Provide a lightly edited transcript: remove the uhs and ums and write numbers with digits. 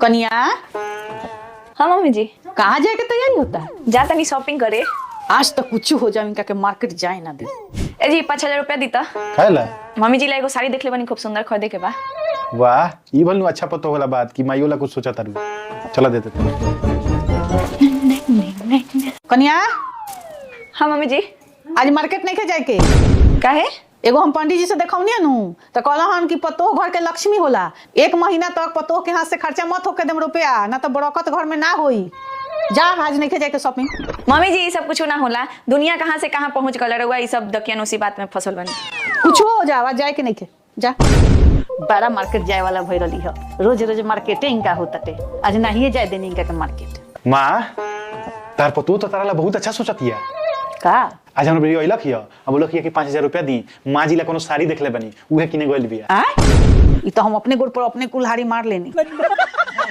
कनिया। हाँ मम्मी जी। कहाँ जाए के तैयारी होता है? जा तनी शॉपिंग करे। आज तो कुछ हो जाए इनका के मार्केट जाए ना दे। ए जी 5,000 रुपया दीता। खाएला मम्मी जी ला एगो साड़ी देख ले बनी खूब सुंदर खरीदे के बा। वाह ई भलनु अच्छा पतो होला बात कि माइयो ला कुछ सोचा तारू। चला देते कनिया हाँ मम्मी जी। आज मार्केट नहीं के जाए के। काहे? एगो हम पंडित जी से देखौनी नु तो कहला हन कि पतो घर के लक्ष्मी होला। 1 महीना तक पतो के हाथ से खर्चा मत होके देम रुपया, ना तो बरकत घर में ना होई। जा आज नहीं के जाए के शॉपिंग। मम्मी जी सब कुछ ना होला, दुनिया कहाँ से कहाँ पहुँच गल रहुआ, ये सब दकियानोसी बात में फसल बनी। कुछ हो जा आज जाए के नहीं के जा। बड़ा मार्केट जाए वाला भई रही है, रोज रोज मार्केटिंग का होता। आज नहीं जाए देनी इनका के मार्केट। माँ तार पतो तो तारा ला बहुत अच्छा सोचतिया का आज हमरा बेरी अइलक हिया। अब बोलक हिया कि 5,000 रुपया दी। माँ जी ला कोनो साड़ी देखले बनी, उहे किने गइल बिया। ई तो हम अपने गोड़ पर अपने कुल्हाड़ी मार लेनी।